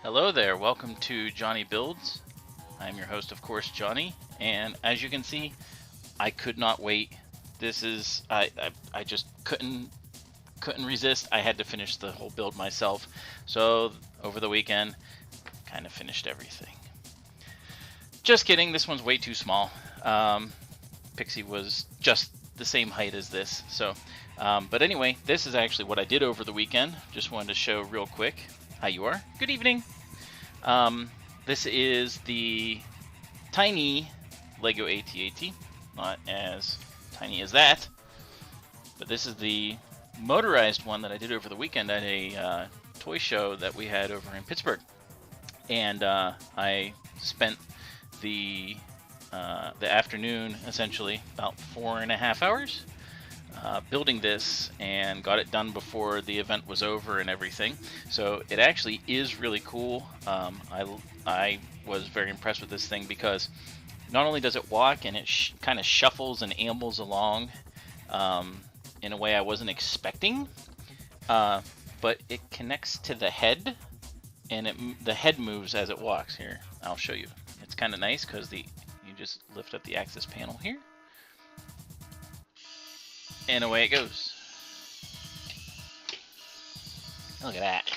Hello there, welcome to JonnyBuilds. I'm your host, of course, Johnny, and as you can see, I could not wait. This is, I just couldn't resist. I had to finish the whole build myself. So over the weekend, kind of finished everything. Just kidding, this one's way too small. Pixie was just the same height as this. So, but anyway, this is actually what I did over the weekend. Just wanted to show real quick. How you are? Good evening. This is the tiny Lego AT-AT, not as tiny as that, but this is the motorized one that I did over the weekend at a toy show that we had over in Pittsburgh, and I spent the afternoon, essentially about 4.5 hours, building this and got it done before the event was over and everything. So it actually is really cool. I was very impressed with this thing because not only does it walk and it kind of shuffles and ambles along in a way I wasn't expecting, but it connects to the head, and the head moves as it walks. Here, I'll show you. It's kind of nice because you just lift up the axis panel here, and away it goes. Look at that.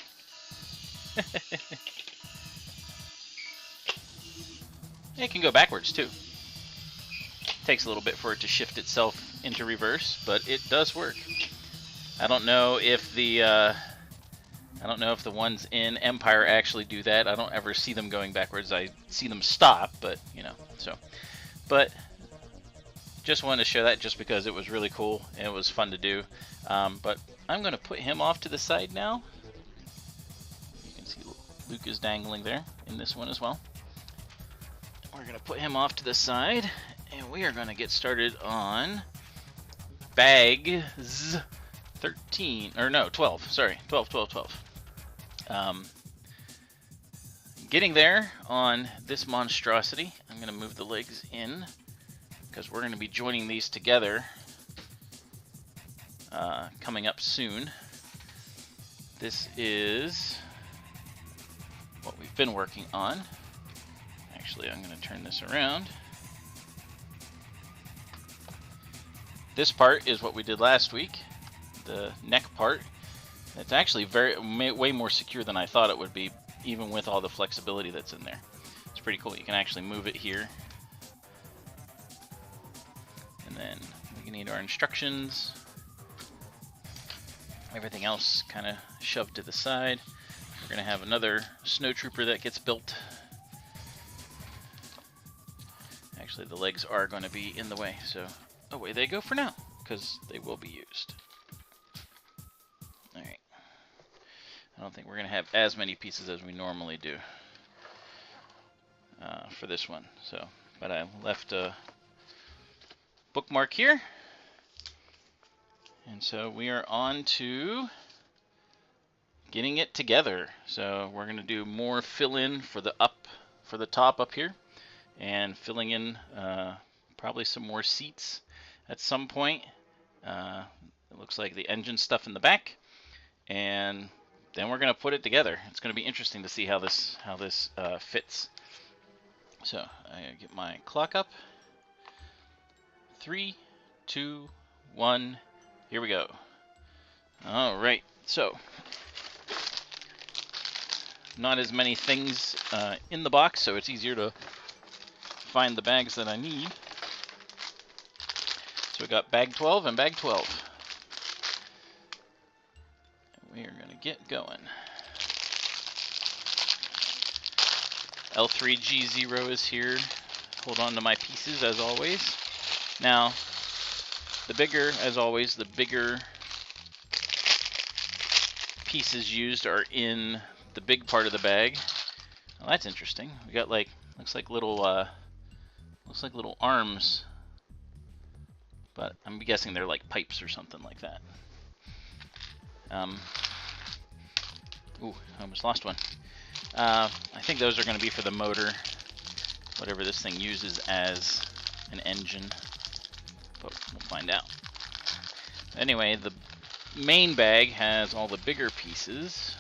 It can go backwards too. Takes a little bit for it to shift itself into reverse, but it does work. I don't know if the ones in Empire actually do that. I don't ever see them going backwards. I see them stop, but you know, so. But just wanted to show that just because it was really cool and it was fun to do. But I'm going to put him off to the side now. You can see Luke is dangling there in this one as well. We're going to put him off to the side, and we are going to get started on bags 13, or no, 12, sorry, 12. Getting there on this monstrosity. I'm going to move the legs in, because we're going to be joining these together coming up soon. This is what we've been working on. Actually, I'm going to turn this around. This part is what we did last week, the neck part. It's actually way more secure than I thought it would be, even with all the flexibility that's in there. It's pretty cool. You can actually move it here. And then we need our instructions. Everything else kind of shoved to the side. We're going to have another snow trooper that gets built. Actually, the legs are going to be in the way, so away they go for now, because they will be used. Alright. I don't think we're going to have as many pieces as we normally do for this one. So, but I left a bookmark here, and so we are on to getting it together. So we're going to do more fill-in for the top up here, and filling in probably some more seats at some point. It looks like the engine stuff in the back, and then we're going to put it together. It's going to be interesting to see how this fits. So I get my clock up. 3, 2, 1, here we go. All right, so not as many things in the box, so it's easier to find the bags that I need. So we got bag 12 and bag 12. And we are going to get going. L3G0 is here. Hold on to my pieces as always. Now, as always, the bigger pieces used are in the big part of the bag. Well, that's interesting. We got looks like little arms, but I'm guessing they're like pipes or something like that. Ooh, I almost lost one. I think those are going to be for the motor, whatever this thing uses as an engine, but we'll find out. Anyway, the main bag has all the bigger pieces,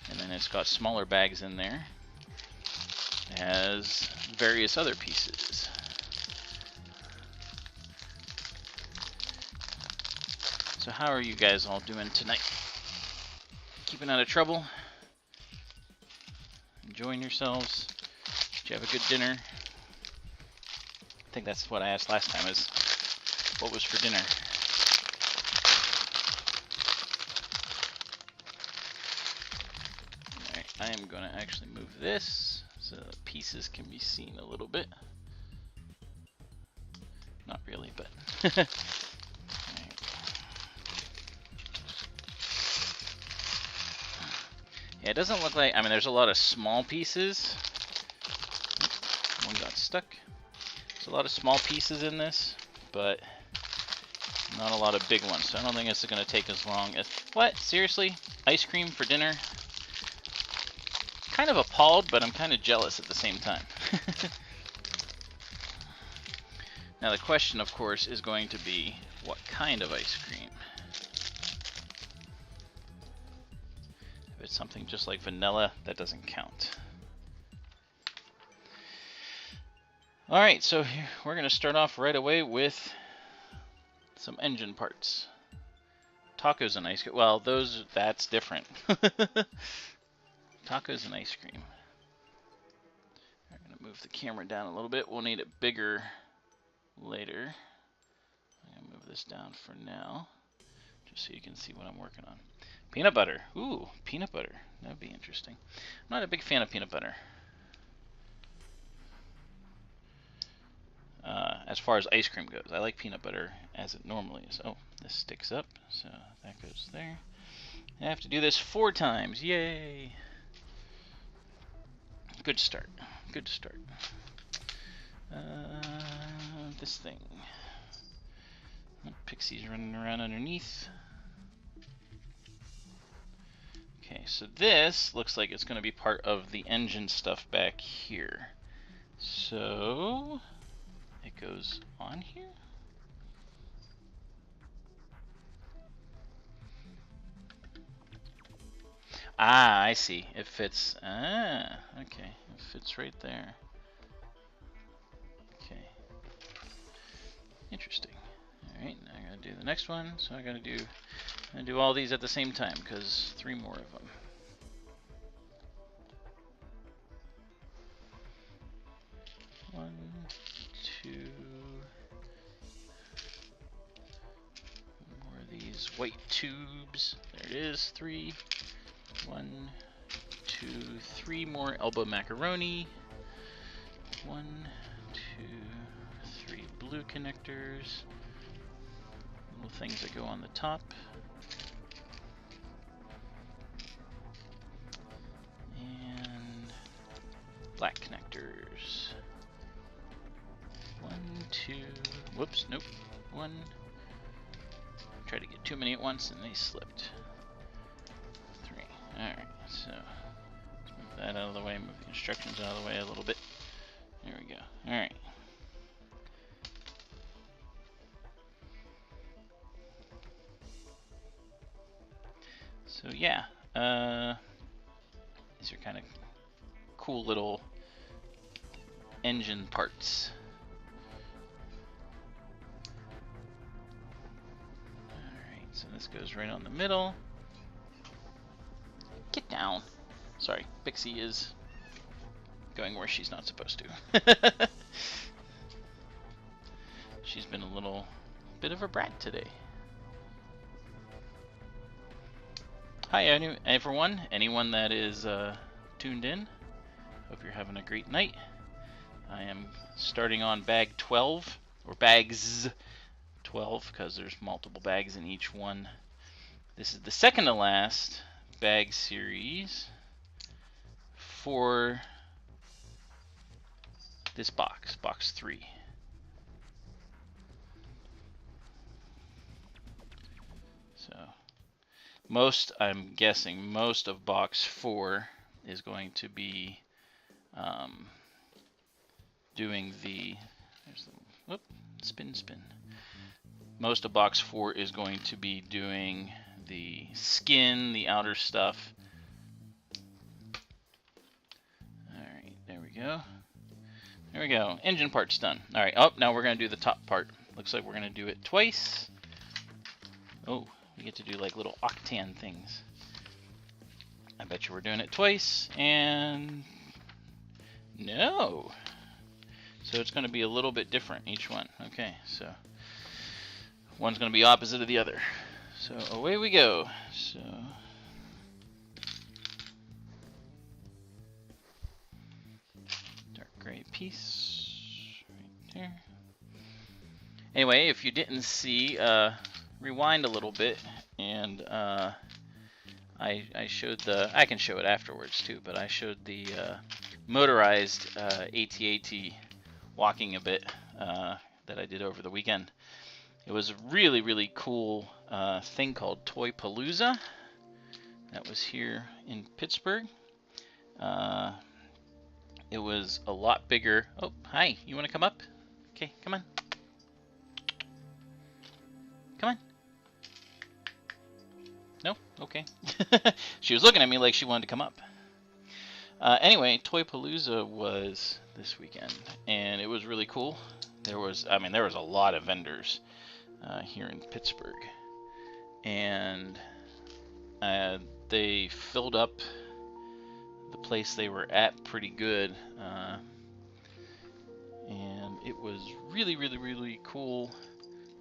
And then it's got smaller bags in there. It has various other pieces. So how are you guys all doing tonight? Keeping out of trouble? Enjoying yourselves? Did you have a good dinner? I think that's what I asked last time, is what was for dinner? Alright, I am going to actually move this so the pieces can be seen a little bit. Not really, but... Yeah, it doesn't look like... I mean, there's a lot of small pieces. One got stuck. There's a lot of small pieces in this, but not a lot of big ones. So I don't think it's going to take as long as... What? Seriously? Ice cream for dinner? Kind of appalled, but I'm kind of jealous at the same time. Now the question, of course, is going to be, what kind of ice cream? If it's something just like vanilla, that doesn't count. Alright, so here, we're going to start off right away with some engine parts. Tacos and ice cream. Well, that's different. Tacos and ice cream. I'm going to move the camera down a little bit. We'll need it bigger later. I'm going to move this down for now, just so you can see what I'm working on. Peanut butter. Ooh, peanut butter. That would be interesting. I'm not a big fan of peanut butter. As far as ice cream goes, I like peanut butter as it normally is. Oh, this sticks up, so that goes there. I have to do this 4 times. Yay! Good start. Good start. This thing. Pixie's running around underneath. Okay, so this looks like it's going to be part of the engine stuff back here. So it goes on here. Ah, I see. It fits. Ah, okay. It fits right there. Okay. Interesting. Alright, now I gotta do the next one. So I'm gonna do all these at the same time, because 3 more of them. One, two. More of these white tubes. There it is. 3. 1, 2, 3 more elbow macaroni. 1, 2, 3 blue connectors. Little things that go on the top. And black connectors. 1, 2, whoops, nope. 1. Tried to get too many at once and they slipped. 3. Alright, so let's move that out of the way, move the instructions out of the way a little bit. There we go. Alright. So yeah, these are kind of cool little engine parts. Alright, so this goes right on the middle. Get down. Sorry, Pixie is going where she's not supposed to. She's been a little bit of a brat today. Hi everyone, anyone that is tuned in. Hope you're having a great night. I am starting on bag 12, or bags 12, because there's multiple bags in each one. This is the second to last bag series for this box, box 3. So I'm guessing most of box 4 is going to be doing the, whoop, spin. Most of box 4 is going to be doing the skin, the outer stuff, we go. There we go. Engine part's done. All right. Oh, now we're going to do the top part. Looks like we're going to do it twice. Oh, we get to do like little octane things. I bet you we're doing it twice. And no. So it's going to be a little bit different, each one. Okay, so one's going to be opposite of the other. So away we go. So dark gray piece right there. Anyway, if you didn't see, rewind a little bit, and I showed the, I can show it afterwards too, but I showed the motorized AT-AT walking a bit that I did over the weekend. It was a really, really cool thing called Toy Palooza that was here in Pittsburgh. It was a lot bigger. Oh, hi, you want to come up? Okay, come on. Come on. No? Okay. She was looking at me like she wanted to come up. Anyway, Toy Palooza was this weekend, and it was really cool. There was, I mean, there was a lot of vendors here in Pittsburgh, and they filled up the place they were at pretty good, and it was really, really, really cool.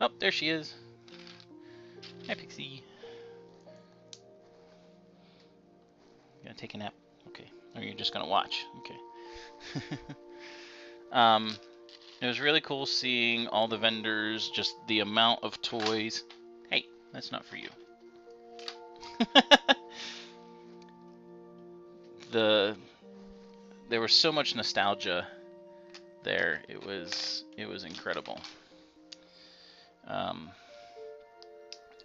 Oh, there she is. Hi, Pixie. You gonna take a nap? Okay. Or you're just gonna watch? Okay. It was really cool seeing all the vendors, just the amount of toys. Hey, that's not for you. There was so much nostalgia there. It was incredible.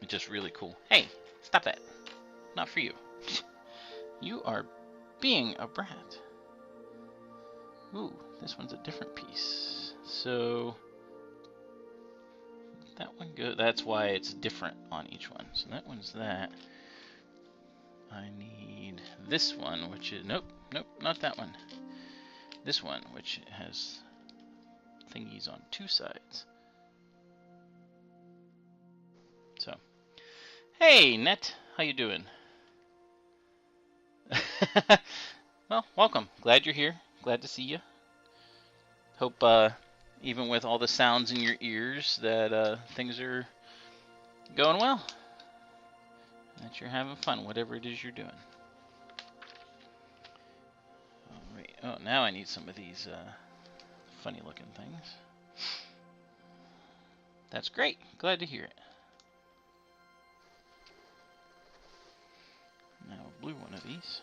Just really cool. Hey, stop that. Not for you. You are being a brat. Ooh, this one's a different piece. So that one go. That's why it's different on each one. So that one's that. I need this one, which is nope, not that one. This one, which has thingies on two sides. So, hey, Net, how you doing? Well, welcome. Glad you're here. Glad to see you. Hope, even with all the sounds in your ears, that things are going well. That you're having fun, whatever it is you're doing. Oh, wait. Oh, now I need some of these funny-looking things. That's great. Glad to hear it. Now a blue one of these.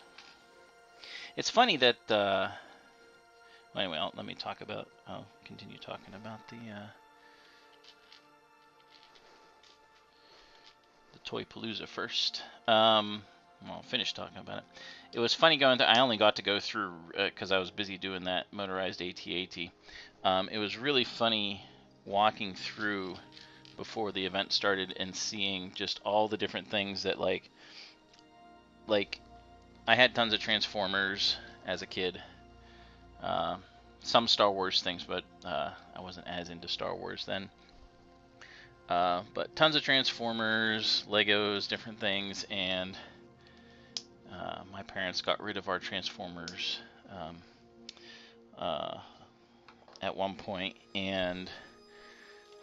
It's funny that, well, anyway, I'll continue talking about the Toy Palooza first. Well, I'll finish talking about it. It was funny going through, I only got to go through, because I was busy doing that motorized AT-AT. It was really funny walking through before the event started and seeing just all the different things that, like I had tons of Transformers as a kid. Some Star Wars things, but I wasn't as into Star Wars then. But tons of Transformers, Legos, different things, and my parents got rid of our Transformers at one point, and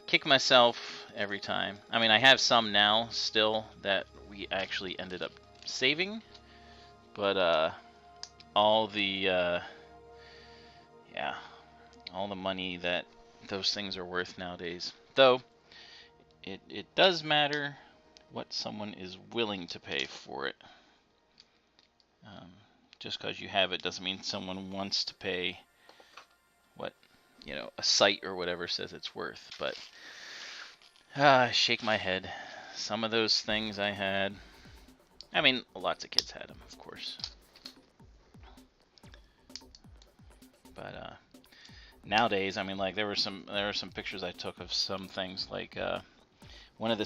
kick myself every time. I mean, I have some now still that we actually ended up saving, but all the all the money that those things are worth nowadays, though it does matter what someone is willing to pay for it. Just because you have it doesn't mean someone wants to pay what, you know, a site or whatever says it's worth. But I shake my head. Some of those things I had, I mean, lots of kids had them, of course. But nowadays, I mean, like there were some pictures I took of some things, like one of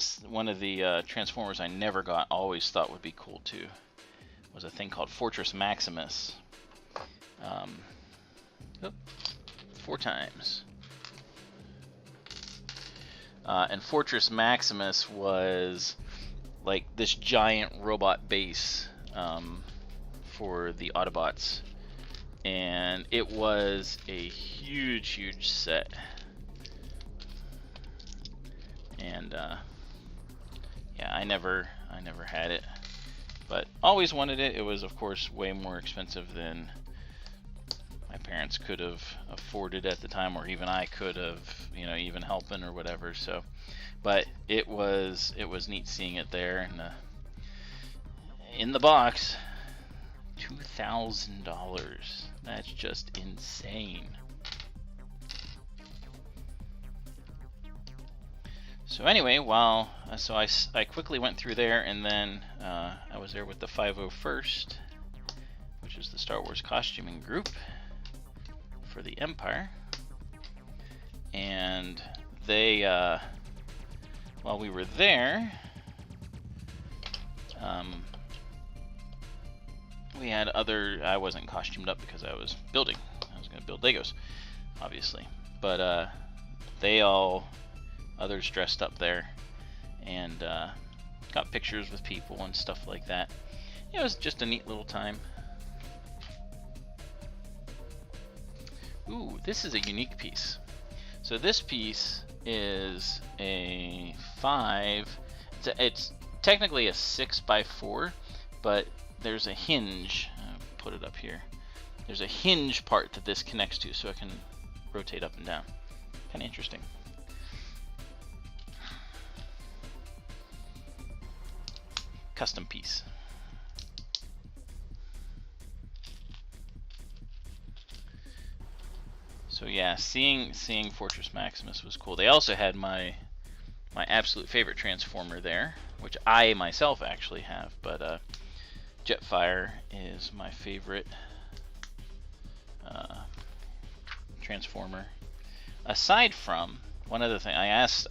the Transformers I never got, always thought would be cool too, was a thing called Fortress Maximus. 4 times. And Fortress Maximus was like this giant robot base for the Autobots. And it was a huge set. And yeah, I never had it, but always wanted it. It was, of course, way more expensive than my parents could have afforded at the time, or even I could have, you know, even helping or whatever. So, but it was neat seeing it there in the box. $2,000. That's just insane. So anyway, so I quickly went through there, and then I was there with the 501st, which is the Star Wars costuming group for the Empire. And they, while we were there, we had I wasn't costumed up because I was building. I was going to build Legos, obviously. But others dressed up there and got pictures with people and stuff like that. It was just a neat little time. Ooh, this is a unique piece. So this piece is a 5. It's technically a 6x4, but there's a hinge. I'll put it up here. There's a hinge part that this connects to, so it can rotate up and down. Kind of interesting. Custom piece. So yeah, seeing Fortress Maximus was cool. They also had my absolute favorite Transformer there, which I myself actually have, but Jetfire is my favorite Transformer. Aside from one other thing, I asked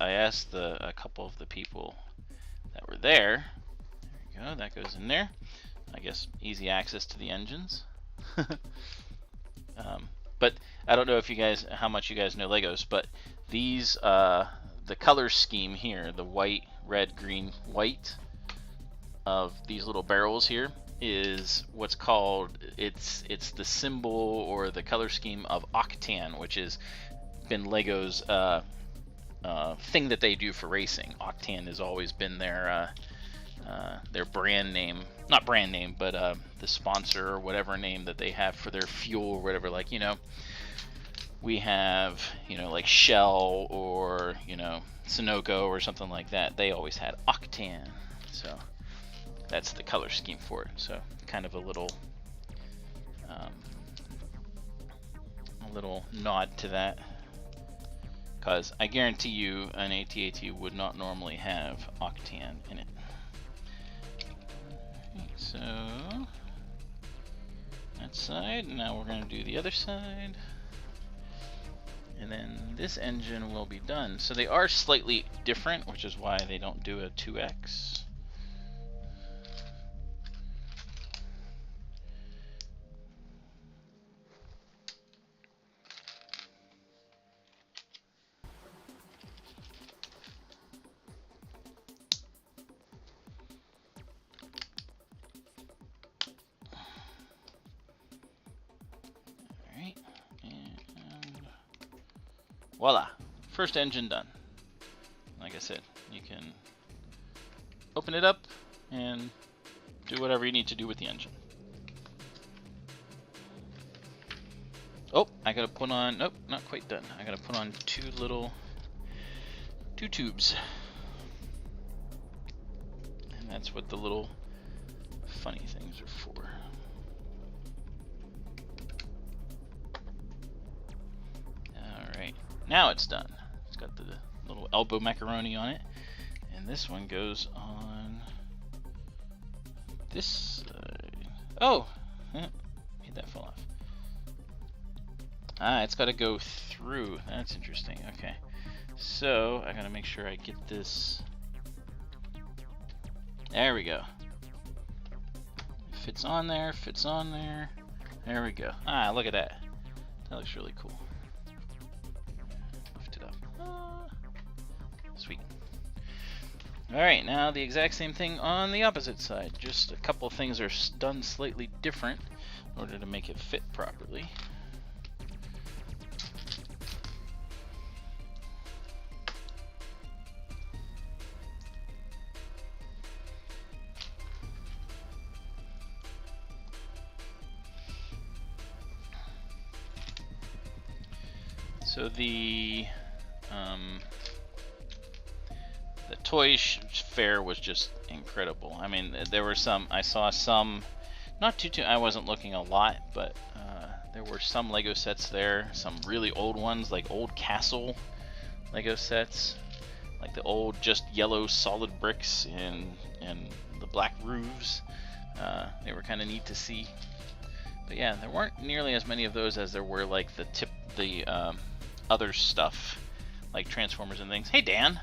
a couple of the people that were there. There you go, that goes in there. I guess easy access to the engines. But I don't know if how much you guys know Legos, but these the color scheme here, the white, red, green, white of these little barrels here is what's called, it's the symbol or the color scheme of Octan, which has been Lego's thing that they do for racing. Octan has always been their brand name, not brand name, but the sponsor or whatever name that they have for their fuel or whatever. Like, you know, we have, you know, like Shell or, you know, Sunoco or something like that. They always had Octan. So that's the color scheme for it. So kind of a little nod to that, because I guarantee you an AT-AT would not normally have Octan in it. So that side, now we're going to do the other side, and then this engine will be done. So they are slightly different, which is why they don't do a 2X. Voila, first engine done. Like I said, you can open it up and do whatever you need to do with the engine. Oh, I gotta put on, nope, not quite done. I gotta put on two tubes. And that's what the little funny things are for. Now it's done. It's got the little elbow macaroni on it. And this one goes on this side. Oh! Made that fall off. Ah, it's got to go through. That's interesting. Okay. So, I got to make sure I get this. There we go. Fits on there, fits on there. There we go. Ah, look at that. That looks really cool. Sweet. Alright, now the exact same thing on the opposite side. Just a couple things are done slightly different in order to make it fit properly. So the toy fair was just incredible. I mean, there were some, I saw some, not too, I wasn't looking a lot, but there were some Lego sets there, some really old ones, like old castle Lego sets, like the old just yellow solid bricks and the black roofs. They were kind of neat to see. But yeah, there weren't nearly as many of those as there were like the other stuff, like Transformers and things. Hey, Dan!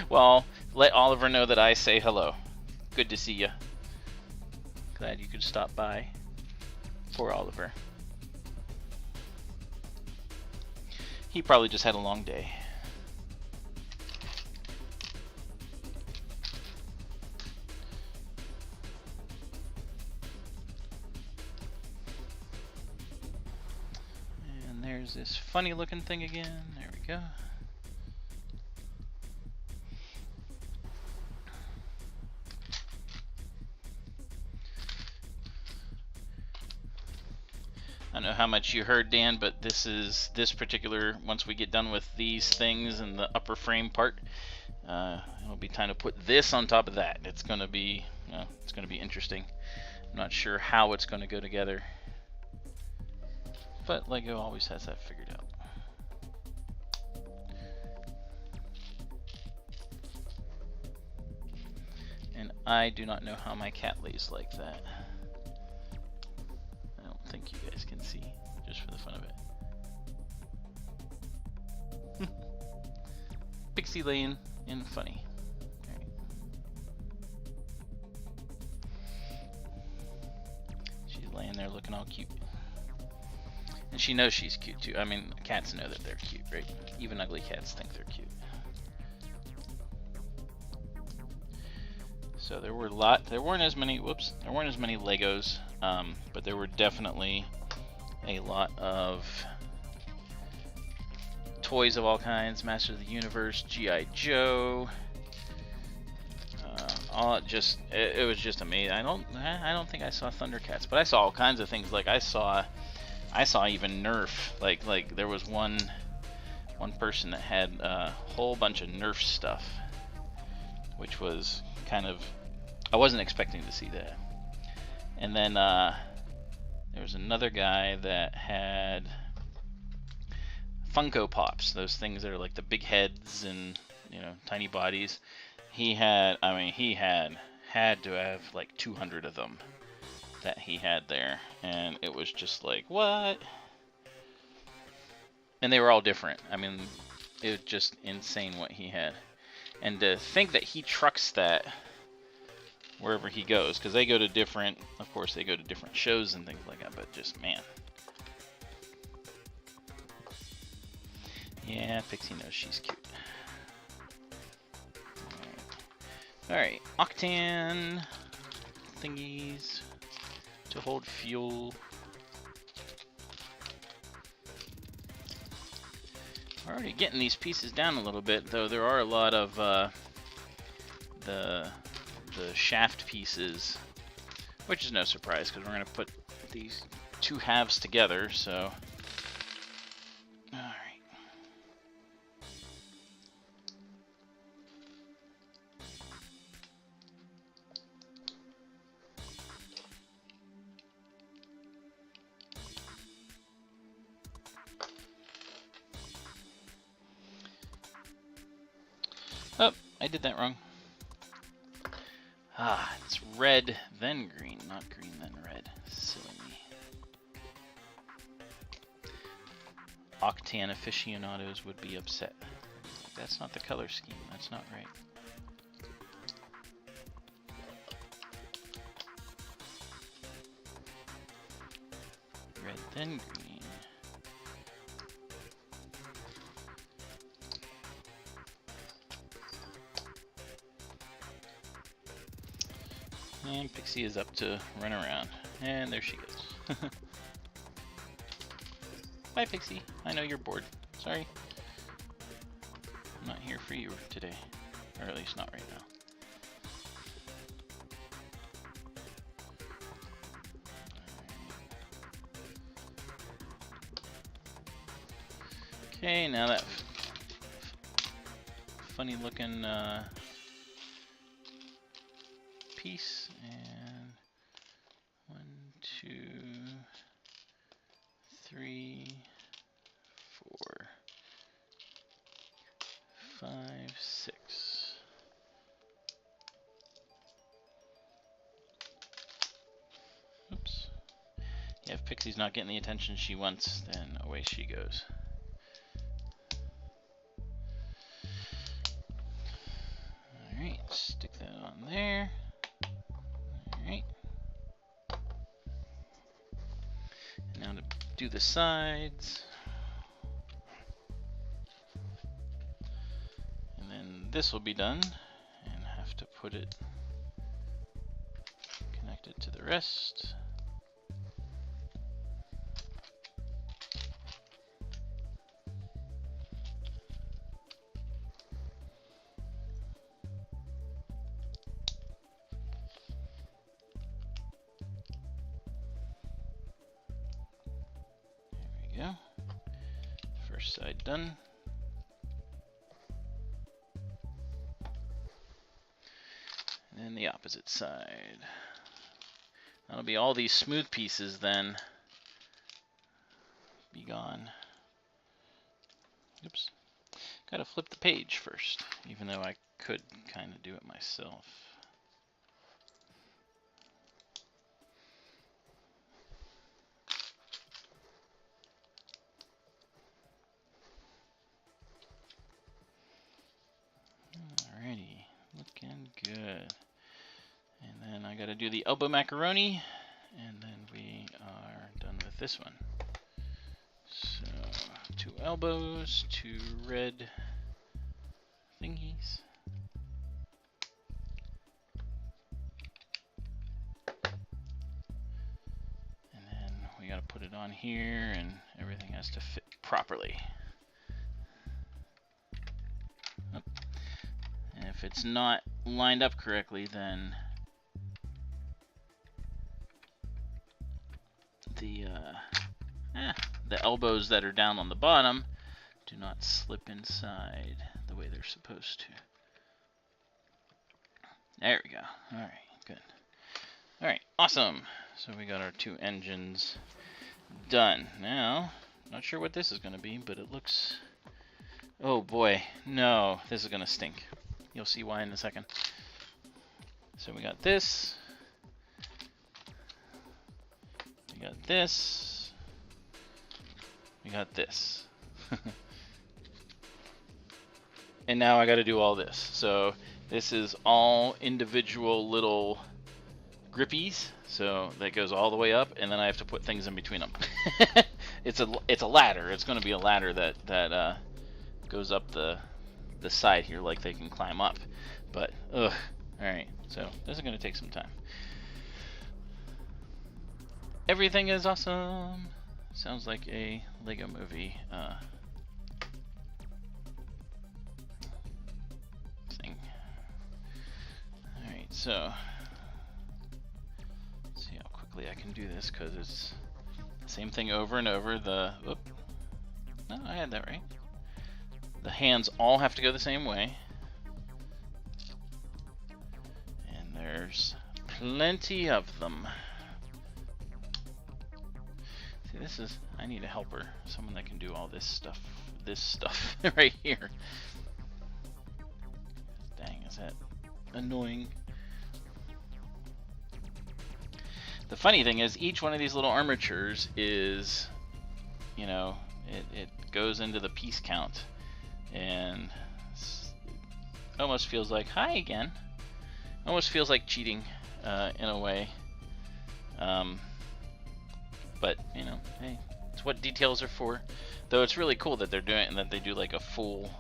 Well, let Oliver know that I say hello. Good to see you. Glad you could stop by. Poor Oliver. He probably just had a long day. And there's this funny looking thing again. There we go. I don't know how much you heard, Dan, but this particular, once we get done with these things and the upper frame part, it'll be time to put this on top of that. It's gonna be interesting. I'm not sure how it's gonna go together, but Lego always has that figured out. And I do not know how my cat lays like that. I don't think you guys can see, just for the fun of it. Pixie laying in funny. Right. She's laying there looking all cute. And she knows she's cute too. I mean, cats know that they're cute, right? Even ugly cats think they're cute. So there weren't as many Legos, but there were definitely a lot of toys of all kinds, Masters of the Universe, G.I. Joe, it was just amazing. I don't think I saw Thundercats, but I saw all kinds of things. Like I saw even Nerf. Like there was one person that had a whole bunch of Nerf stuff, which was kind of, I wasn't expecting to see that. And then there was another guy that had Funko Pops, those things that are like the big heads and, you know, tiny bodies. He had to have like 200 of them that he had there, and it was just like, what? And they were all different. I mean, it was just insane what he had. And to think that he trucks that wherever he goes, because they go to different, of course, they go to different shows and things like that, but just, man. Yeah, Pixie knows she's cute. Alright, octane thingies to hold fuel. We're already getting these pieces down a little bit, though there are a lot of the shaft pieces, which is no surprise because we're going to put these two halves together, so. Alright. Oh, I did that wrong. Ah, it's red, then green, not green, then red. Silly me. Octane aficionados would be upset. That's not the color scheme, that's not right. Red, then green. And Pixie is up to run around. And there she goes. Bye, Pixie. I know you're bored. Sorry. I'm not here for you today. Or at least not right now. Okay, now that funny looking piece, and 1, 2, 3, 4, 5, 6. Oops. Yeah, if Pixie's not getting the attention she wants, then away she goes. Alright, stick that on there. Alright. Now to do the sides. And then this will be done. And have to put it connected to the rest. Go. First side done. And then the opposite side. That'll be all these smooth pieces then. Be gone. Oops. Gotta flip the page first, even though I could kind of do it myself. Alrighty, looking good. And then I gotta do the elbow macaroni, and then we are done with this one. So, 2 elbows, 2 red thingies. And then we gotta put it on here, and everything has to fit properly. And if it's not lined up correctly, then the elbows that are down on the bottom do not slip inside the way they're supposed to. There we go. Alright, good. Alright, awesome. So we got our 2 engines done. Now, not sure what this is going to be, but it looks... Oh boy, no, this is going to stink. You'll see why in a second. So we got this. We got this. We got this. And now I got to do all this. So this is all individual little grippies. So that goes all the way up, and then I have to put things in between them. It's a ladder. It's going to be a ladder that goes up the side here, like they can climb up. But ugh. All right. So this is going to take some time. Everything is awesome. Sounds like a Lego movie thing. Alright, so let's see how quickly I can do this, because it's the same thing over and over. No, I had that right. The hands all have to go the same way. And there's plenty of them. This is, I need a helper, someone that can do all this stuff right here. Dang, is that annoying? The funny thing is, each one of these little armatures is, you know, it goes into the piece count, and it almost feels like, hi again. Almost feels like cheating in a way. But, you know, hey, it's what details are for. Though it's really cool that they're doing it, and that they do like a full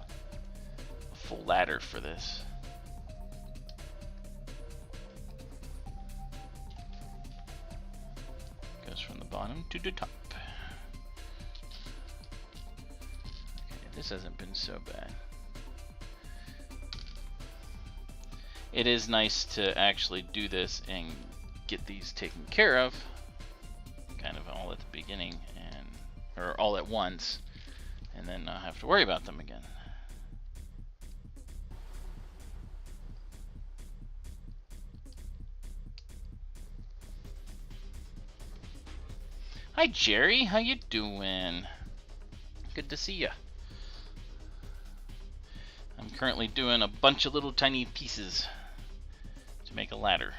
ladder for this. bottom to the top. Okay, this hasn't been so bad. It is nice to actually do this and get these taken care of, kind of all at the beginning, or all at once, and then not have to worry about them again. Hi Jerry, how you doing? Good to see ya. I'm currently doing a bunch of little tiny pieces to make a ladder.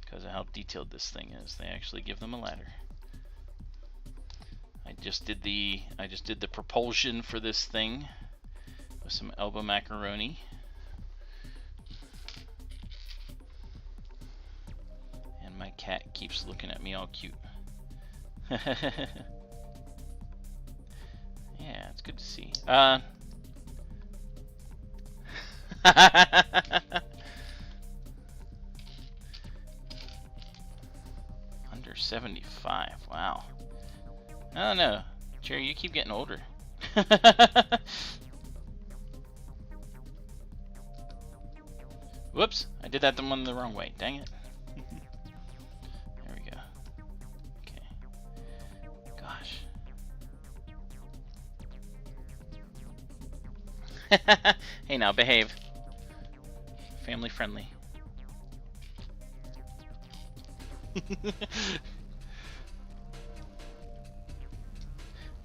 Because of how detailed this thing is, they actually give them a ladder. I just did the propulsion for this thing with some elbow macaroni. And my cat keeps looking at me all cute. Yeah, it's good to see. Under 75. Wow. I don't know. Jerry, you keep getting older. Whoops, I did that one the wrong way. Dang it. There we go. Okay. Gosh. Hey now, behave. Family friendly.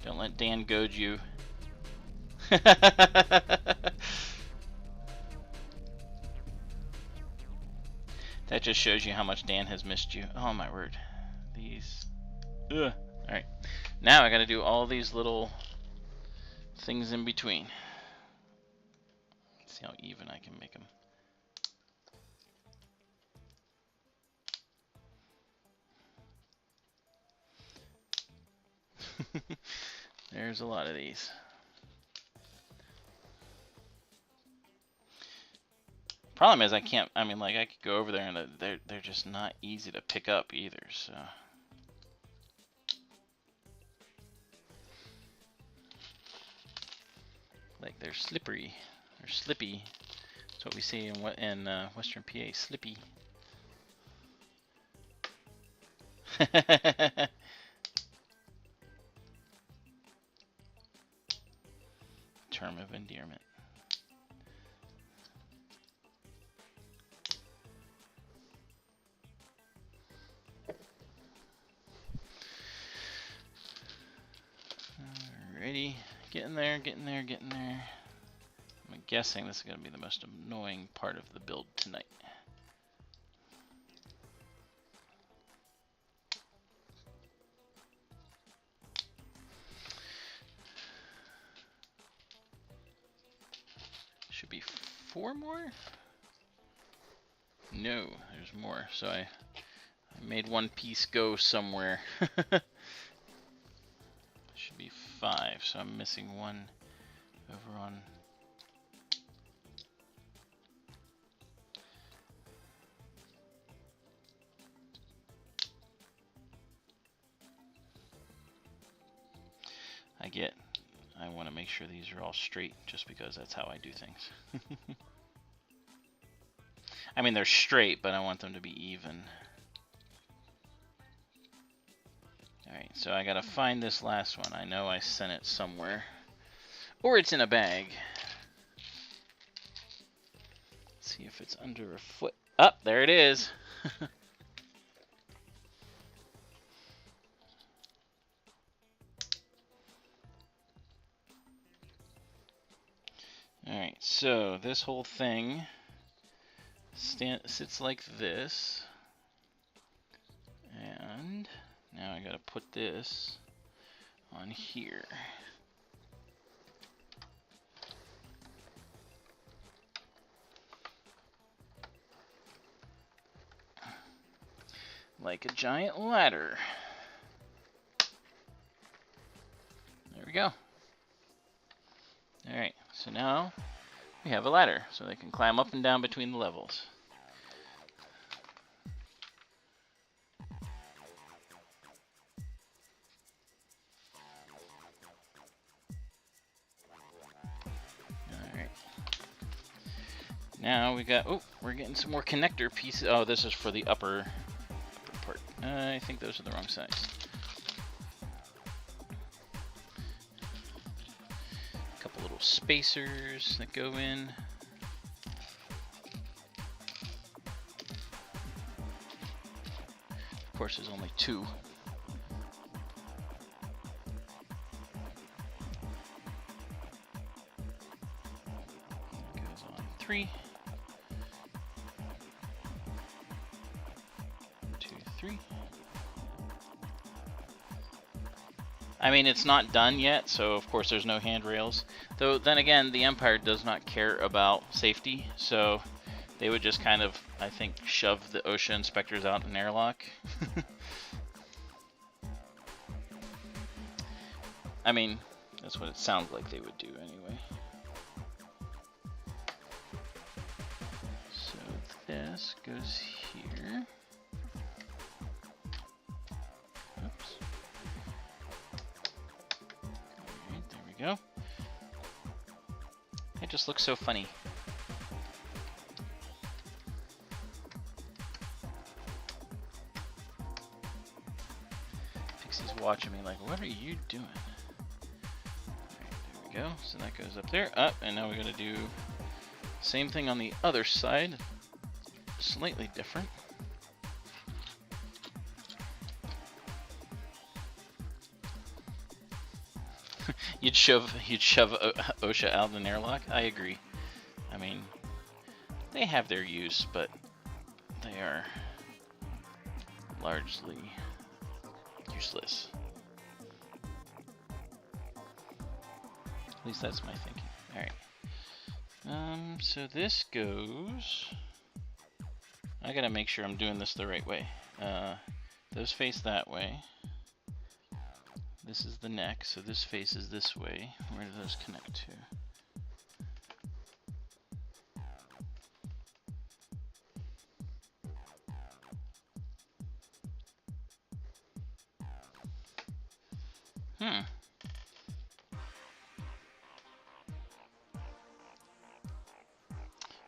Don't let Dan goad you. That just shows you how much Dan has missed you. Oh my word. These. Ugh. Alright. Now I gotta do all these little things in between. Let's see how even I can make them. There's a lot of these. Problem is I can't, I mean, like, I could go over there and they're just not easy to pick up either, so. Like, they're slippery, or slippy. That's what we say in Western PA, slippy. Term of endearment. Alrighty, getting there, getting there, getting there. I'm guessing this is going to be the most annoying part of the build tonight. Should be 4 more? No, there's more. So I made one piece go somewhere. Should be 5, so I'm missing one over on. I want to make sure these are all straight just because that's how I do things. I mean, they're straight, but I want them to be even. Alright, so I gotta find this last one. I know I sent it somewhere. Or it's in a bag. Let's see if it's under a foot. Up, there it is. Alright, so this whole thing sits like this. And now I gotta put this on here. Like a giant ladder. There we go. Alright, so now we have a ladder, so they can climb up and down between the levels. Now we got, oh, we're getting some more connector pieces. Oh, this is for the upper part. I think those are the wrong size. A couple little spacers that go in. Of course, there's only 2. Goes on 3. 2, 3. I mean, it's not done yet, so of course there's no handrails. Though, then again, the Empire does not care about safety, so they would just kind of, I think, shove the OSHA inspectors out in airlock. I mean, that's what it sounds like they would do anyway. So this goes here. Oops. Alright, there we go. It just looks so funny. Pixie's watching me like, what are you doing? Alright, there we go. So that goes up there. Up, and now we gotta do same thing on the other side. Slightly different. You'd shove OSHA out in an airlock? I agree. I mean, they have their use, but they are largely useless. At least that's my thinking. Alright. So this goes... I gotta make sure I'm doing this the right way. Those face that way. This is the neck, so this faces this way. Where do those connect to?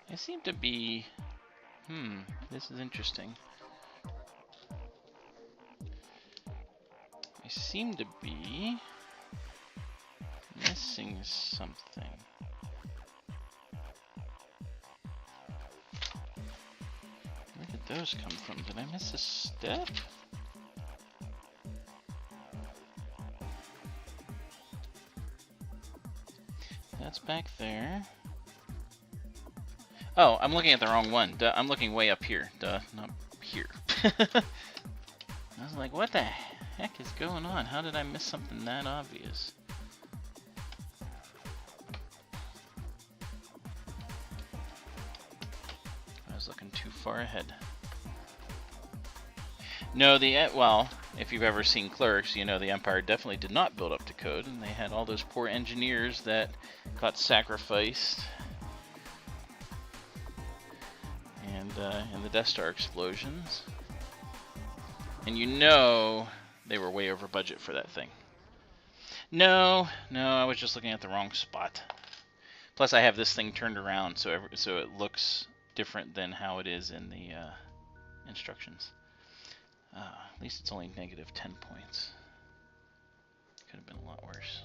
They seem to be... this is interesting. I seem to be missing something. Where did those come from? Did I miss a step? That's back there. Oh, I'm looking at the wrong one. Duh, I'm looking way up here. Duh, not here. I was like, what the heck is going on? How did I miss something that obvious? I was looking too far ahead. No, well, if you've ever seen Clerks, you know the Empire definitely did not build up to code, and they had all those poor engineers that got sacrificed. And the Death Star explosions. And you know they were way over budget for that thing. No, I was just looking at the wrong spot. Plus I have this thing turned around so it looks different than how it is in the instructions. At least it's only negative 10 points. Could have been a lot worse.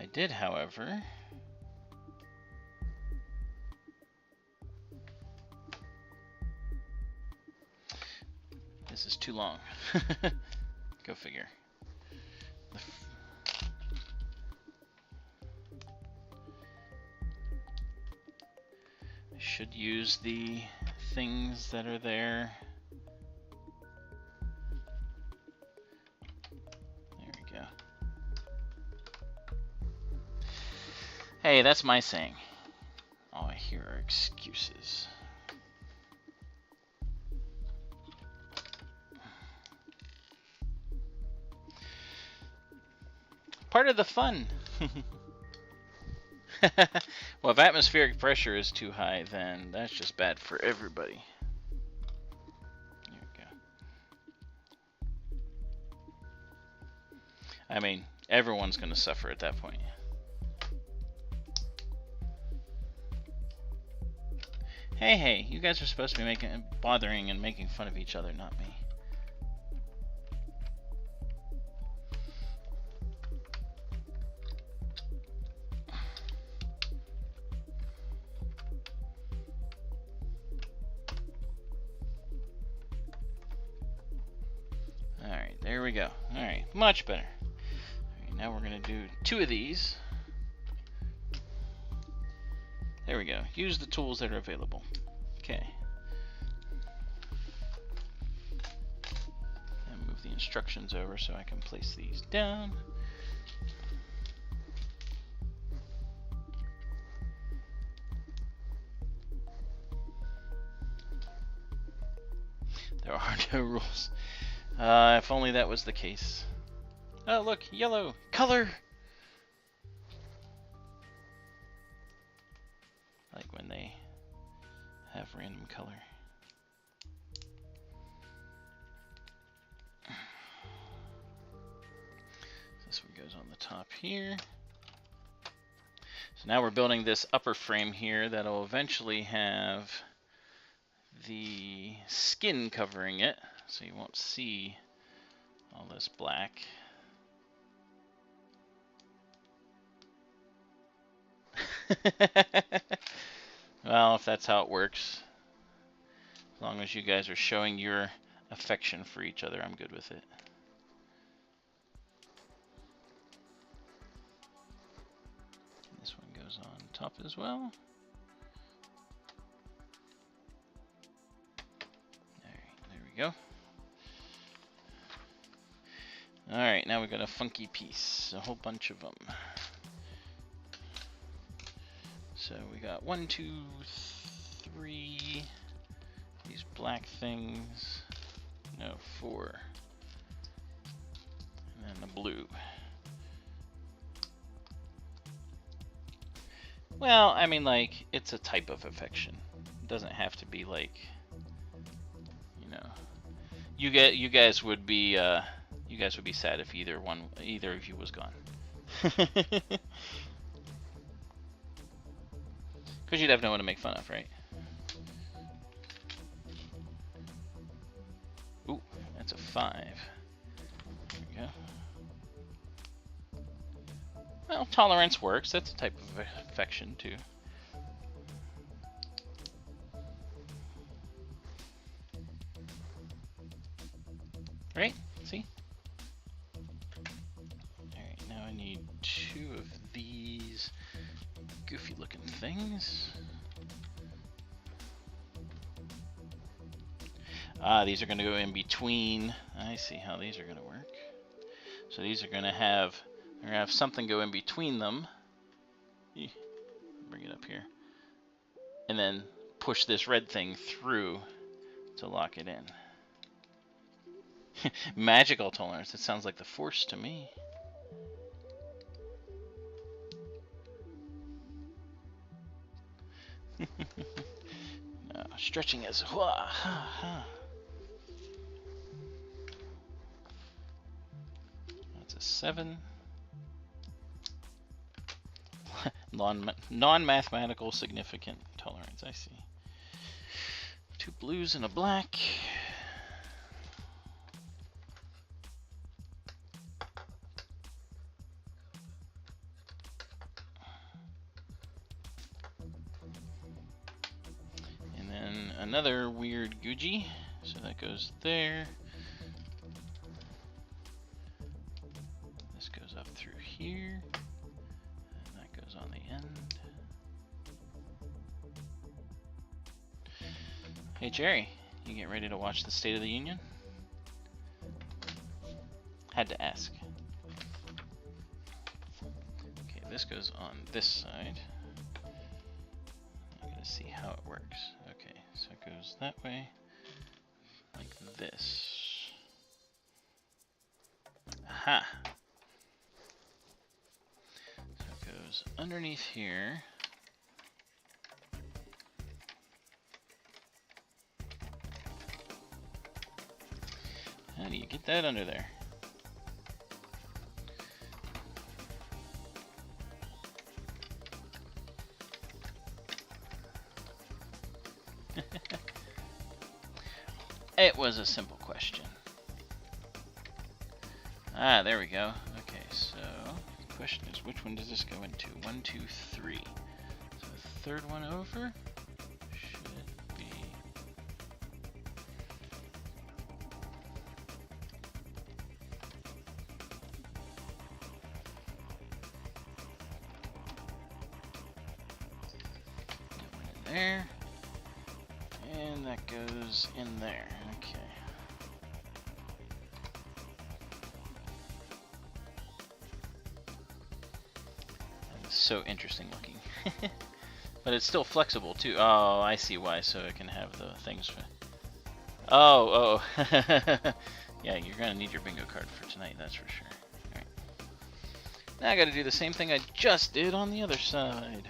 I did, however, this is too long. Go figure. I should use the things that are there. Hey, that's my saying. All I hear are excuses. Part of the fun. Well, if atmospheric pressure is too high, then that's just bad for everybody. I mean, everyone's going to suffer at that point. Hey, you guys are supposed to be bothering and making fun of each other, not me. Alright, there we go. Alright, much better. Alright, now we're going to do 2 of these. There we go. Use the tools that are available. Okay. And move the instructions over so I can place these down. There are no rules. If only that was the case. Oh, look, yellow. Color! Like when they have random color. This one goes on the top here. So now we're building this upper frame here that'll eventually have the skin covering it, so you won't see all this black. Well, if that's how it works, as long as you guys are showing your affection for each other, I'm good with it. This one goes on top as well. There we go. Alright, now we got a funky piece, a whole bunch of them. So we got 1, 2, 3, these black things, no, 4, and then the blue. Well, I mean, like, it's a type of affection. It doesn't have to be like, you know, you guys would be sad if either of you was gone. Because you'd have no one to make fun of, right? Ooh, that's a 5. There we go. Well, tolerance works. That's a type of affection, too. Right? See? Alright, now I need 2 of these goofy looking things. Ah, these are going to go in between. I see how these are going to work. So these are going to have something go in between them. Bring it up here. And then push this red thing through to lock it in. Magical tolerance. It sounds like the Force to me. No, stretching is that's a 7. Non-mathematical significant tolerance, I see. 2 blues and a black. Another weird Guji, so that goes there. This goes up through here, and that goes on the end. Hey Jerry, you getting ready to watch the State of the Union? Had to ask. Okay, this goes on this side. I'm gonna see how it works. Okay, so it goes that way, like this. Aha! So it goes underneath here. How do you get that under there? It was a simple question. Ah, there we go. Okay, so the question is, which one does this go into? 1, 2, 3. So the third one over should be... that one in there. And that goes in there. Okay. So interesting looking. But it's still flexible too. Oh, I see why. So it can have the things. Oh. Yeah, you're gonna need your bingo card for tonight, that's for sure. Alright. Now I gotta do the same thing I just did on the other side.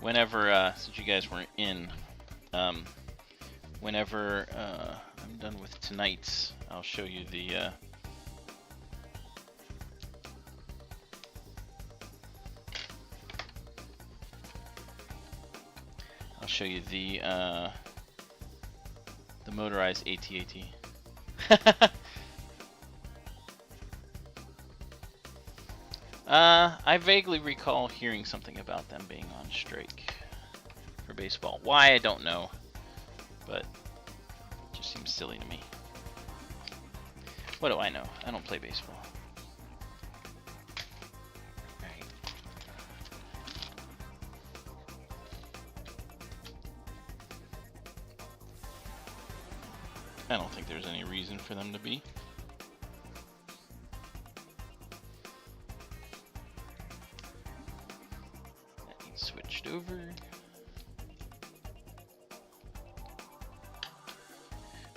Whenever, since you guys weren't in, whenever I'm done with tonight's, I'll show you the, the motorized AT-AT. I vaguely recall hearing something about them being on strike for baseball. Why, I don't know, but it just seems silly to me. What do I know? I don't play baseball. Right. I don't think there's any reason for them to be. Switched over.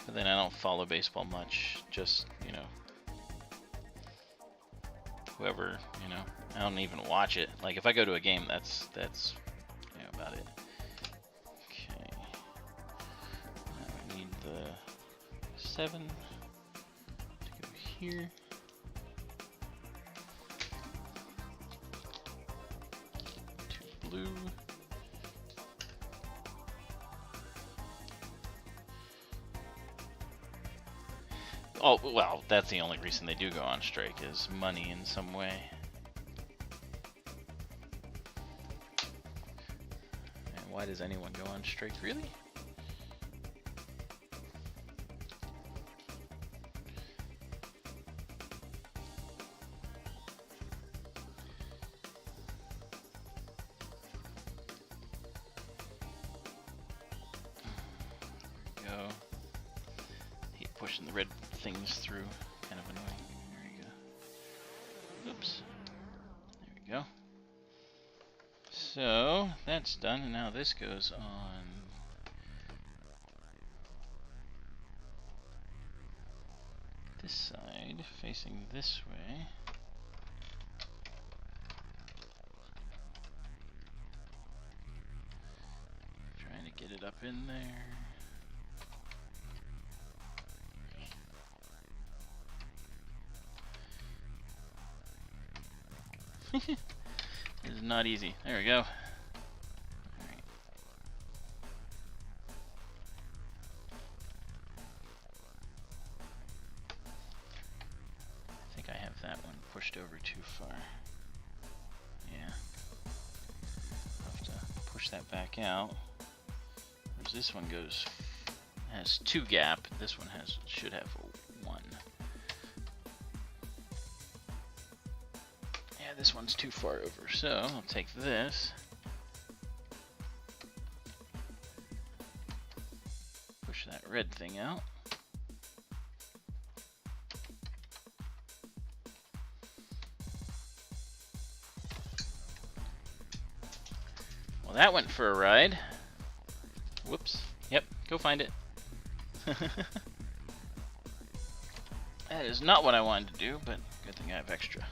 But then I don't follow baseball much, just, you know, whoever, you know, I don't even watch it. Like, if I go to a game, that's you know, about it. Okay. Now I need the 7 to go here. Blue. Oh, well, that's the only reason they do go on strike, is money in some way. And why does anyone go on strike, really? Pushing the red things through, kind of annoying. There you go. Oops. There we go. So that's done, and now this goes on this side, facing this way. Trying to get it up in there. This is not easy. There we go. Alright. I think I have that one pushed over too far. Yeah. I'll have to push that back out. Whereas this one has 2 gap. This one should have 1. This one's too far over, so I'll take this, push that red thing out, well, that went for a ride. Whoops. Yep, go find it. That is not what I wanted to do, but good thing I have extra.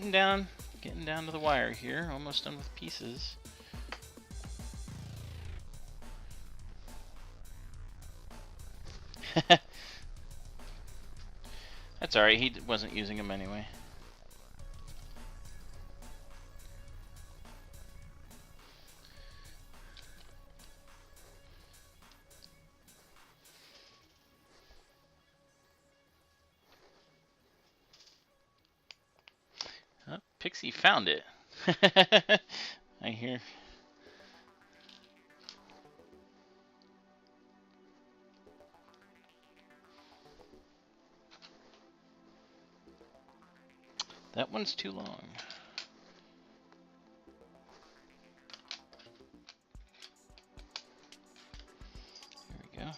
Getting down to the wire here. Almost done with pieces. That's alright, he wasn't using them anyway. Oh, Pixie found it. I hear. That one's too long. There we go.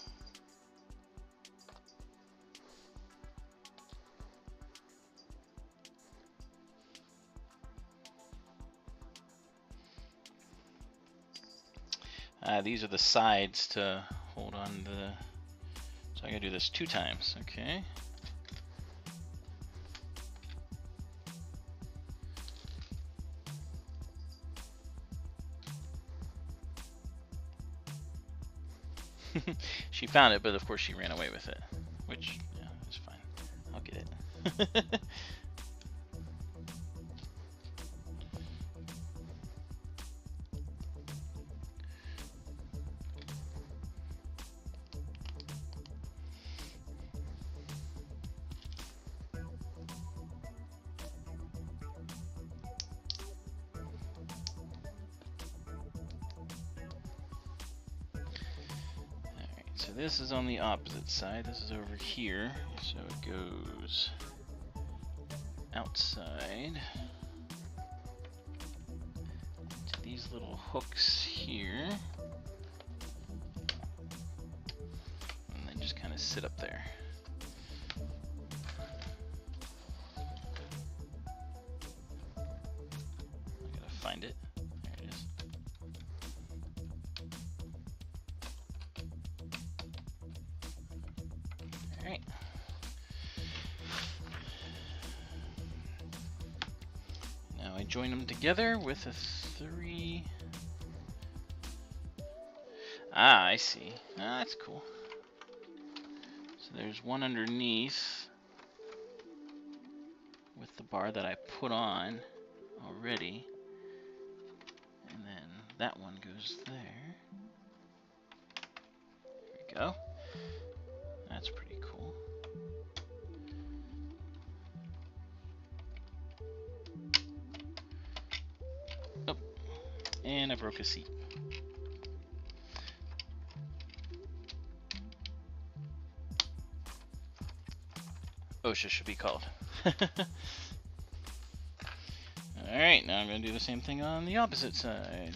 These are the sides to hold on the... So I gotta do this 2 times, okay? She found it, but of course she ran away with it, which, yeah, is fine. I'll get it. So this is on the opposite side. This is over here. So it goes outside to these little hooks here. And they just kind of sit up there. I gotta find it. There it is. Alright. Now I join them together with a 3. Ah, I see. Ah, that's cool. So there's one underneath with the bar that I put on already. And then that one goes there. There we go. That's pretty cool. Oh, and I broke a seat. OSHA should be called. Alright, now I'm going to do the same thing on the opposite side.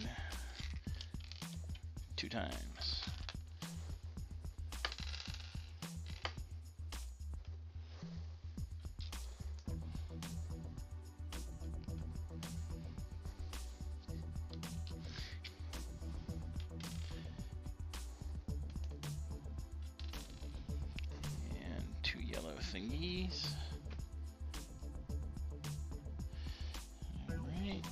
2 times. And 2 yellow thingies. Alright.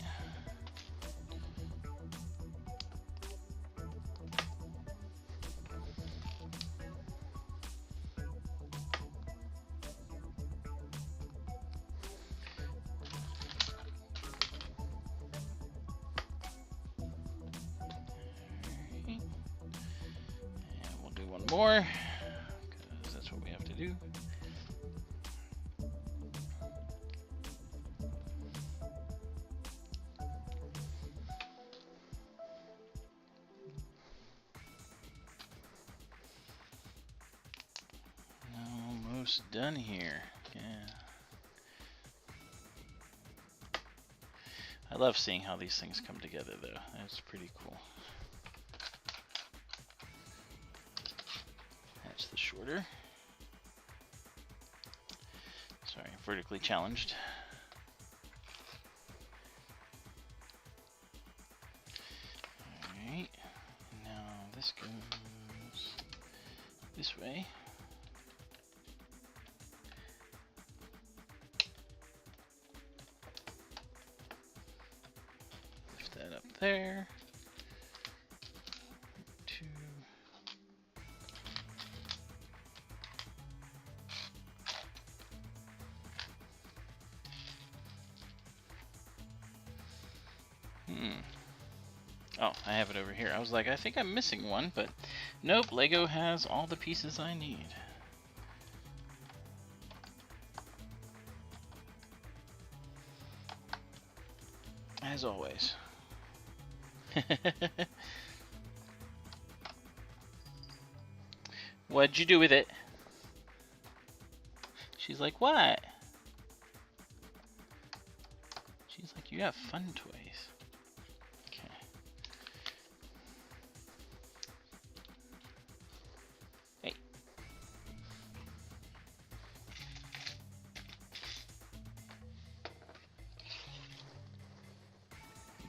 And we'll do one more, because that's what we have to do. Almost done here. Yeah. I love seeing how these things come together, though. That's pretty cool. That's the shorter. Sorry, vertically challenged. Alright. Now this goes this way. there. 2. Oh, I have it over here. I was like, I think I'm missing one, but nope, Lego has all the pieces I need. As always. What'd you do with it? She's like, what? She's like, you have fun toys. Okay. Hey.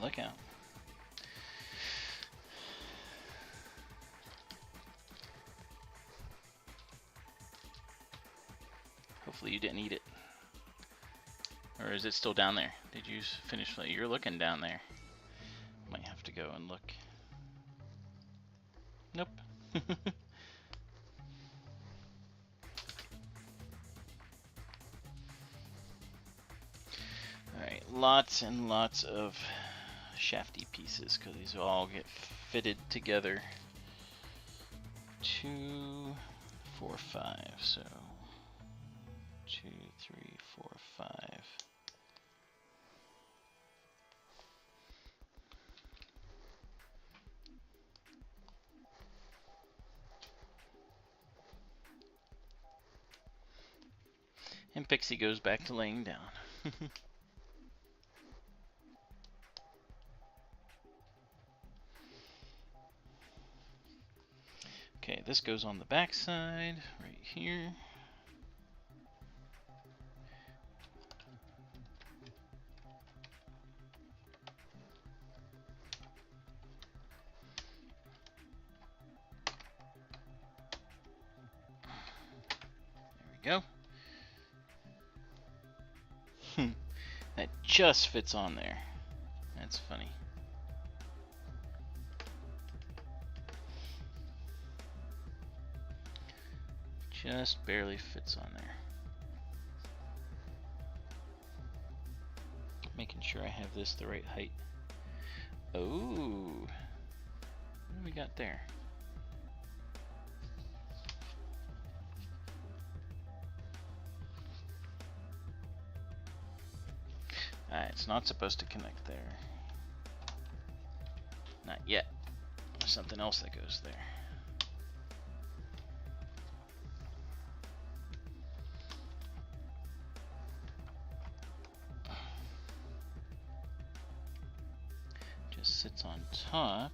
Look out. Hopefully you didn't eat it. Or is it still down there? Did you finish? You're looking down there. Might have to go and look. Nope. Alright, lots and lots of shafty pieces, because these will all get fitted together. 2, 4, 5, so 2, 3, 4, 5. And Pixie goes back to laying down. Okay, this goes on the back side, right here. There we go. That just fits on there. That's funny. Just barely fits on there. Making sure I have this the right height. Oh, what do we got there? It's not supposed to connect there. Not yet. There's something else that goes there. Just sits on top.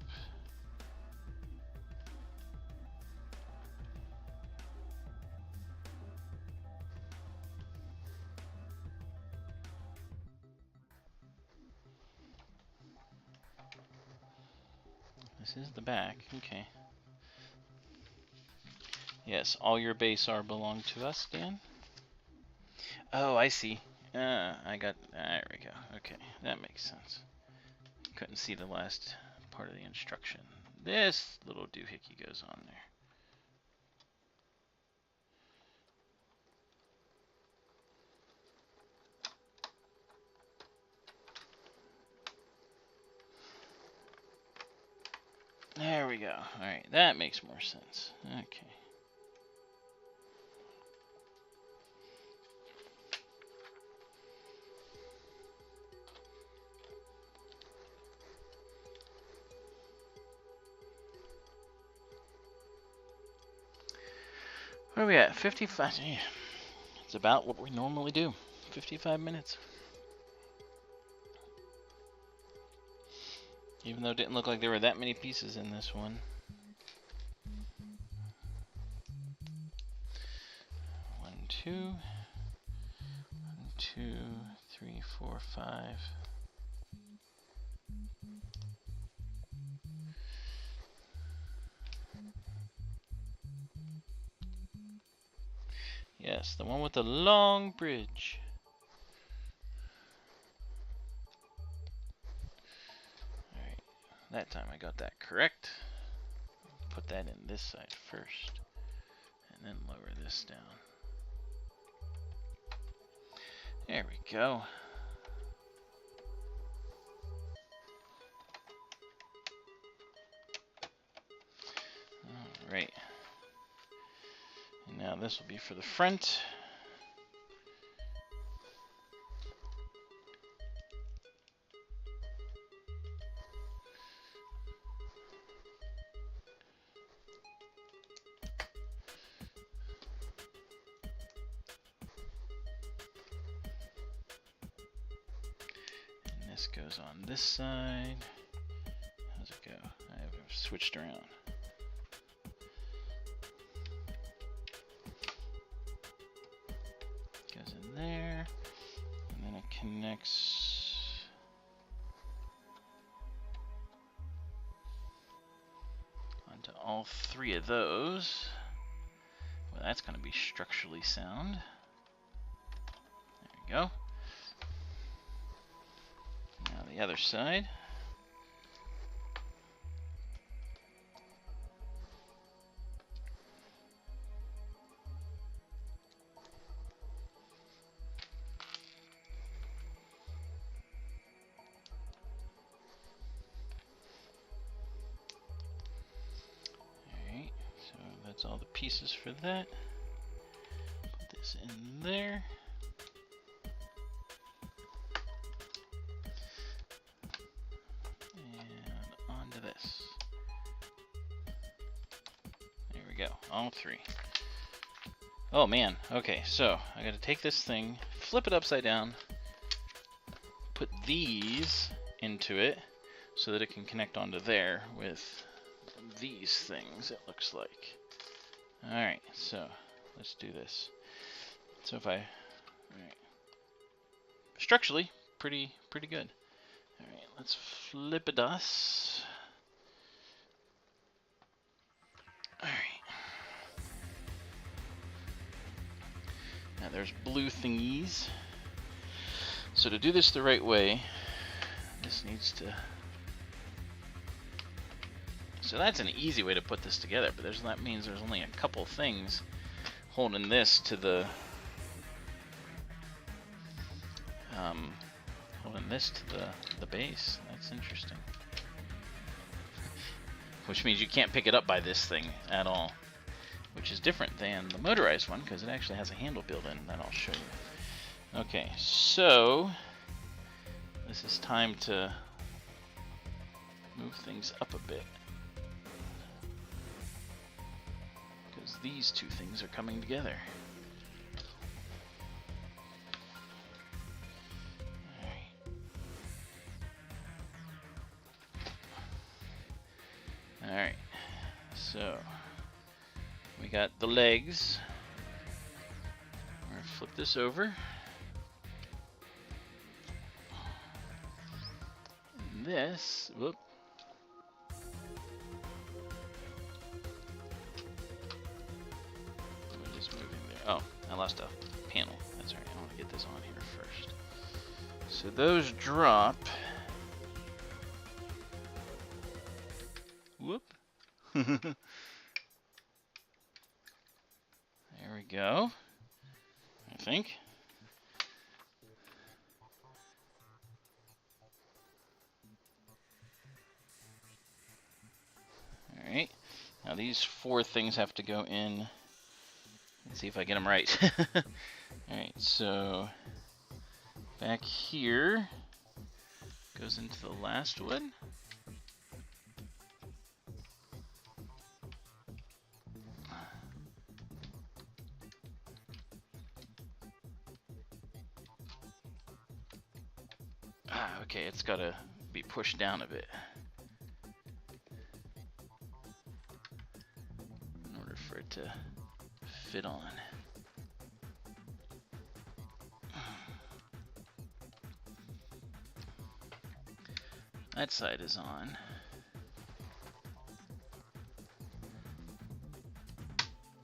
This is the back, okay. Yes, all your base are belong to us, Dan. Oh, I see. There we go. Okay, that makes sense. Couldn't see the last part of the instruction. This little doohickey goes on there. There we go. Alright, that makes more sense. Okay. Where are we at? 55. Yeah. It's about what we normally do. 55 minutes. Even though it didn't look like there were that many pieces in this one. 1, 2. 1, 2, 3, 4, 5. Yes, the one with the long bridge. Alright, That time I got that correct. Put that in this side first, and then lower this down. There we go. All right. And now this will be for the front. This goes on this side. How's it go? I have switched around. Goes in there, and then it connects onto all three of those. Well, that's going to be structurally sound. There we go. Now the other side. Alright, so that's all the pieces for that. Put this in there. This. There we go, all three. Oh man, okay, so I gotta take this thing, flip it upside down, put these into it so that it can connect onto there with these things, it looks like. Alright, so let's do this. So if I, alright, structurally, pretty good. Alright, let's flip it us. Alright. Now there's blue thingies. So to do this the right way, this needs to... So that's an easy way to put this together, but that means there's only a couple things holding this to the... holding this to the base. That's interesting. Which means you can't pick it up by this thing at all. Which is different than the motorized one, because it actually has a handle built in that I'll show you. Okay, so this is time to move things up a bit. Because these two things are coming together. Alright, so we got the legs. We're going to flip this over. And this, whoop. What is moving there? Oh, I lost a panel. That's alright, I want to get this on here first. So those drop. Whoop. There we go. I think. Alright. Now these four things have to go in. Let's see if I get them right. Alright, so back here goes into the last one. Okay, it's got to be pushed down a bit in order for it to fit on. That side is on.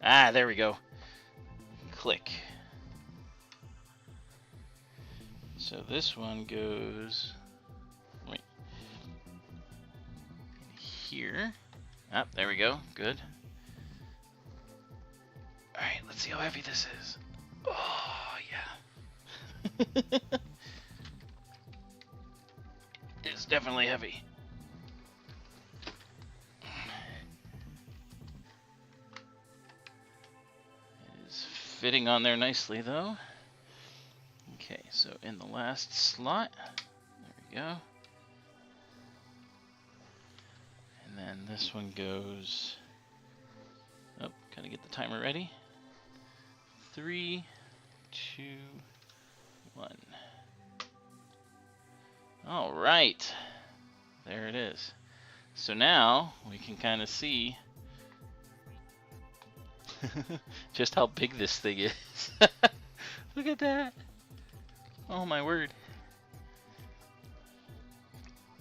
Ah, there we go. Click. So this one goes, wait, here. Ah, there we go. Good. All right, let's see how heavy this is. Oh, yeah. It's definitely heavy. It is fitting on there nicely, though. Okay, so in the last slot, there we go. And then this one goes, oh, gotta get the timer ready. 3, 2, 1. All right, there it is. So now we can kind of see just how big this thing is. Look at that. Oh my word.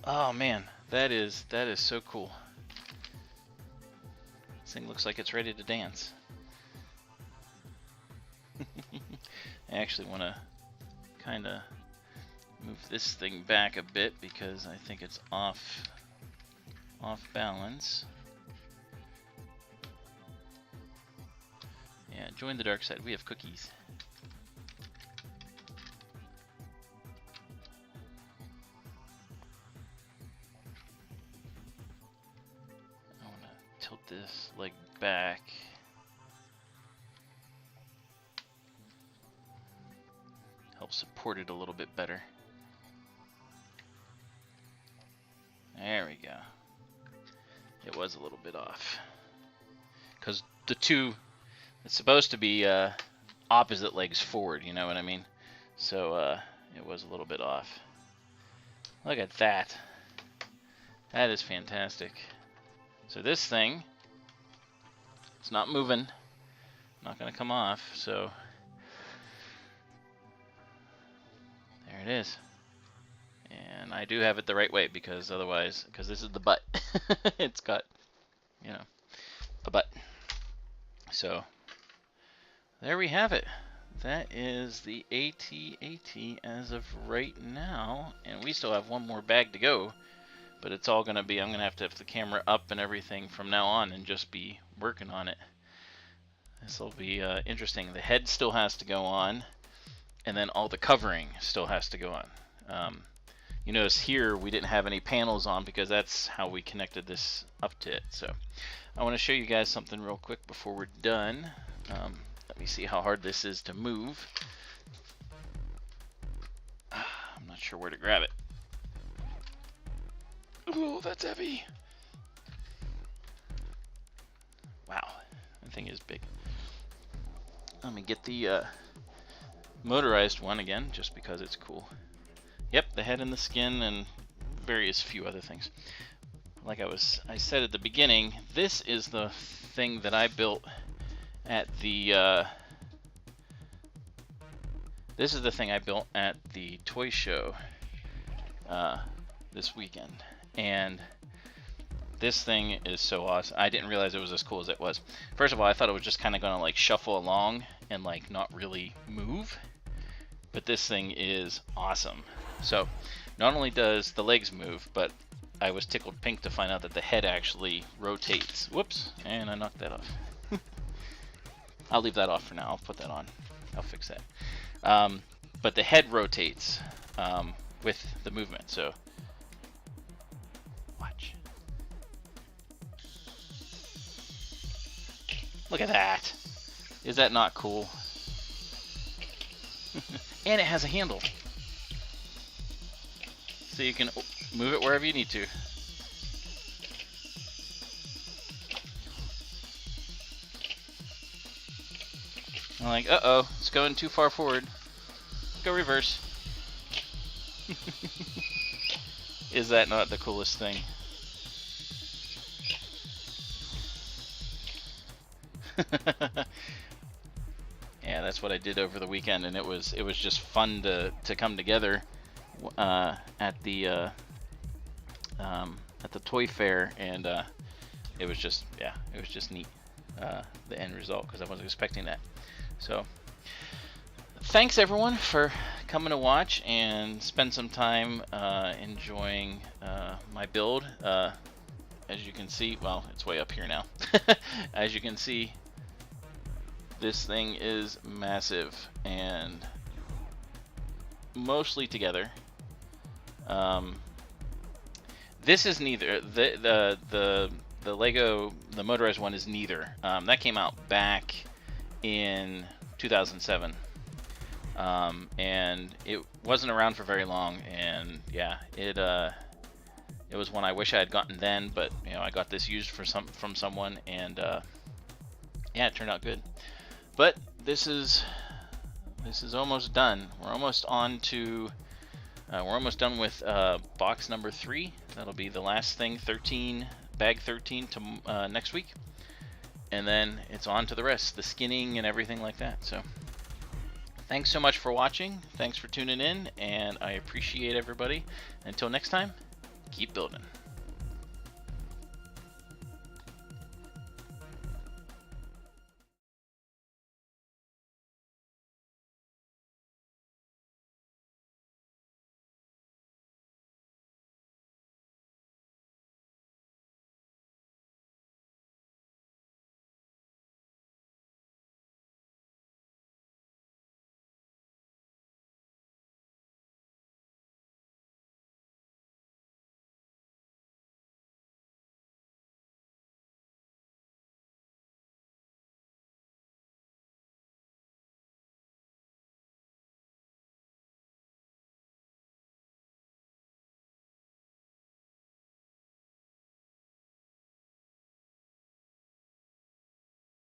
Oh man, that is so cool. This thing looks like it's ready to dance. I actually want to kind of move this thing back a bit because I think it's off balance. Yeah, join the dark side. We have cookies. I want to tilt this leg back. Help support it a little bit better. There we go. It was a little bit off. Because the two, it's supposed to be opposite legs forward, you know what I mean? So it was a little bit off. Look at that. That is fantastic. So this thing, it's not moving. Not going to come off, so there it is. And I do have it the right way because otherwise, because this is the butt. It's got, you know, a butt. So there we have it. That is the AT-AT as of right now. And we still have one more bag to go. But it's all going to be, I'm going to have the camera up and everything from now on and just be working on it. This will be interesting. The head still has to go on. And then all the covering still has to go on. You notice here we didn't have any panels on because that's how we connected this up to it. So I want to show you guys something real quick before we're done. Let me see how hard this is to move. I'm not sure where to grab it. Oh, that's heavy. Wow, that thing is big. Let me get the motorized one again, just because it's cool. Yep, the head and the skin and various few other things. Like I said at the beginning, this is the thing that I built at the this is the thing I built at the toy show this weekend. And this thing is so awesome. I didn't realize it was as cool as it was. First of all, I thought it was just kind of gonna like shuffle along and like not really move. But this thing is awesome. So not only does the legs move, but I was tickled pink to find out that the head actually rotates. Whoops, and I knocked that off. I'll leave that off for now. I'll put that on. I'll fix that. But the head rotates with the movement. So watch. Look at that. Is that not cool? And it has a handle. So you can move it wherever you need to. I'm like, uh-oh, it's going too far forward. Go reverse. Is that not the coolest thing? Yeah, that's what I did over the weekend, and it was just fun to come together at the toy fair, and it was just neat, the end result, because I wasn't expecting that. So thanks everyone for coming to watch and spend some time enjoying my build. as you can see, well, it's way up here now. As you can see, this thing is massive and mostly together. This is neither. The Lego, the motorized one is neither. That came out back in 2007. And it wasn't around for very long, and yeah, it was one I wish I had gotten then, but you know, I got this used from someone, and yeah, it turned out good. But this is almost done. We're almost on to we're almost done with box number 3. That'll be the last thing, bag 13 to next week, and then it's on to the rest, the skinning and everything like that. So thanks so much for watching. Thanks for tuning in, and I appreciate everybody. Until next time, keep building.